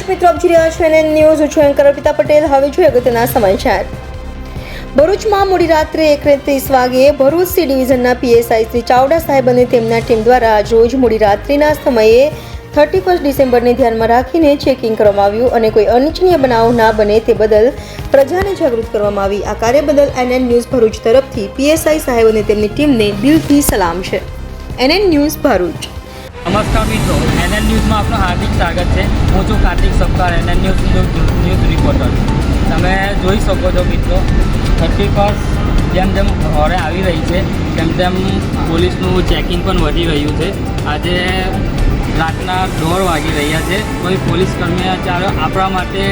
મિત્રો, આપ જોઈ રહ્યા છો NN ન્યૂઝ. હું છું એન્કર અર્પિતા પટેલ. હવે જોઈએ અગત્યના સમાચાર. ભરૂચમાં મોડી રાત્રે 1:30 વાગ્યે ભરૂચ સી ડિવિઝનના PSI શ્રી ચાવડા સાહેબ અને તેમના ટીમ દ્વારા આજરોજ મોડી રાત્રિના સમયે 31 ડિસેમ્બરને ધ્યાનમાં રાખીને ચેકિંગ કરવામાં આવ્યું અને કોઈ અનિચ્છનીય બનાવ ના બને તે બદલ પ્રજાને જાગૃત કરવામાં આવી. આ કાર્ય બદલ NN ન્યૂઝ ભરૂચ તરફથી PSI સાહેબ અને તેમની ટીમને દિલથી સલામ છે. NN news Bharuch. નમસ્કાર મિત્રો, NN ન્યૂઝમાં આપનું હાર્દિક સ્વાગત છે. હું છું કાર્તિક સપકાર, NN ન્યૂઝ રિપોર્ટર. તમે જોઈ શકો છો મિત્રો, 31 જેમ જેમ હોરે આવી રહી છે તેમ તેમ પોલીસનું ચેકિંગ પણ વધી રહ્યું છે. આજે રાતના 1:30 વાગી રહ્યા છે. કોઈ પોલીસ કર્મચારીઓ આપણા માટે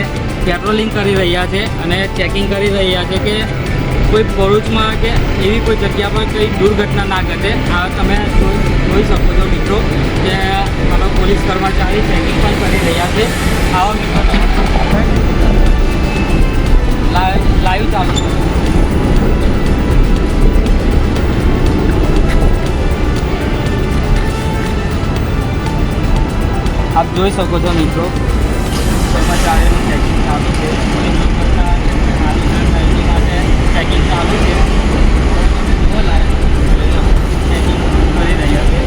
પેટ્રોલિંગ કરી રહ્યા છે અને ચેકિંગ કરી રહ્યા છે કે કોઈ ભરૂચમાં કે એવી કોઈ જગ્યા પર કોઈ દુર્ઘટના ના ઘટે. આ તમે જોઈ શકો છો મિત્રો કે મારો પોલીસ કર્મચારી ચેકિંગ પણ કરી રહ્યા છે. આવો મિત્રો, લાઈવ ચાલુ છે. આપ જોઈ શકો છો મિત્રો, કર્મચારીઓનું ચેકિંગ ચાલુ છે. પોલીસ કર્મચારી માટે ચેકિંગ ચાલુ છે. ચેકિંગ કરી રહ્યા છે.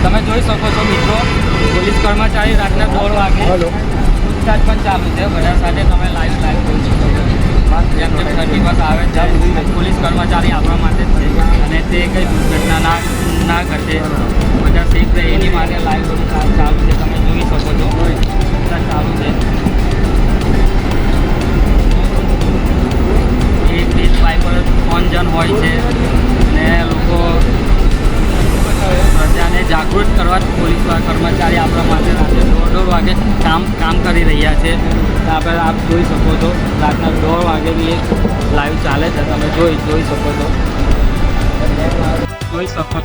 તમે જોઈ શકો છો મિત્રો, પોલીસ કર્મચારી રાતના 1:30 વાગે પૂછતાછ પણ ચાલુ છે. બધા સાથે તમે લાઈવ જોઈ શકો છો. જેમ જેમ 31 આવે છે પોલીસ કર્મચારી આપણા માટે જ છે અને તે કંઈ દુર્ઘટના ના ઘટે, બધા સેફ રહે એની માટે લાઈવ ચાલુ છે. તમે જોઈ શકો છો, પૂછતાછ ચાલુ છે. એક દેશ બાઇક પર 3 જણ હોય છે અને લોકો પ્રજાને જાગૃત કરવા પોલીસ કર્મચારી આપણા માટે રાત્રે 1:30 વાગે કામ કરી રહ્યા છે. આપણે આપ જોઈ શકો છો, રાતના 1:30 વાગેની લાઈવ ચાલે છે. તમે જોઈ શકો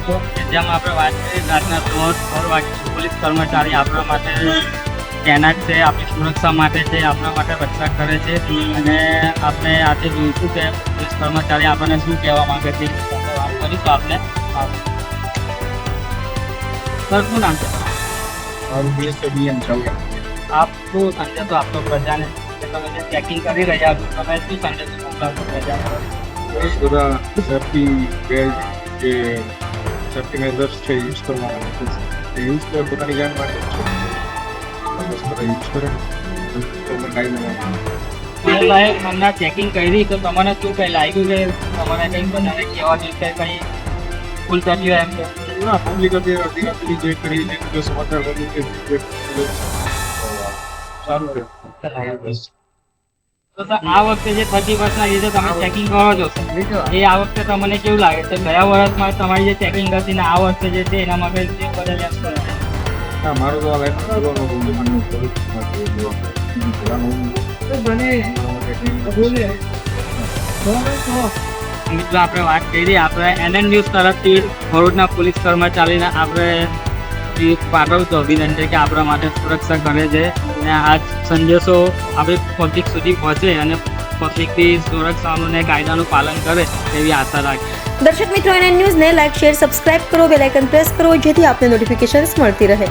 છો કે જેમ આપણે વાત કરીએ રાતના 1:30 વાગે પોલીસ કર્મચારી આપણા માટે તૈનાત છે, આપણી સુરક્ષા માટે છે, આપણા માટે રક્ષા કરે છે. અને આપણે આજે જોઈશું કે પોલીસ કર્મચારી આપણને શું કહેવા માંગે છે. વાત કરીશું આપણે. સર, શું નામ છે? આપનું સંદેશો આપતો પ્રજાને કે તમે જે ચેકિંગ કરી રહ્યા છો, તમે શું સંદેશો મોકલાવશો પ્રજાને? બધા સેફટી બેલ્ટ જે સેફટી મેઝર્સ છે યુઝ કરવાના છે. એ યુઝ કરે પોતાની જાણ માટે છે. બસ બધા યુઝ કરે તો સાહેબ, હમણાં ચેકિંગ કરી તો તમને શું કંઈ લાગ્યું કે તમારે કંઈ બધાને કહેવા જોઈએ કે કંઈ ફૂલ કર્યું એમ કે ના પબ્લિક અધિકારી જે કરી જે સમાચાર કર્યું કે સારું છે. તો સર, આ વખતે જે 31ના લીધે તમે ચેકિંગ કરો છો એ આ વખતે તમને કેવું લાગે છે? ગયા વર્ષમાં તમારી જે ચેકિંગ હતી ને આ વખતે જે છે એના માટે જે બધા એમ કરે છે? હા, મારું તો આ લાઈફ મિત્રો, આપણે વાત કરી, આપણે NN ન્યૂઝ તરફથી ભરૂચના પોલીસ કર્મચારીને આપણે પાઠવતો અભિનંદન કે આપણા માટે સુરક્ષા કરે છે અને આ સંદેશો આપણી પબ્લિક સુધી પહોંચે અને પબ્લિકની સુરક્ષાનું ને કાયદાનું પાલન કરે એવી આશા રાખીએ. દર્શક મિત્રો, NN ન્યૂઝને લાઈક, શેર, સબસ્ક્રાઇબ કરો, બેલ આઇકન પ્રેસ કરો જેથી આપને નોટિફિકેશન્સ મળતી રહે.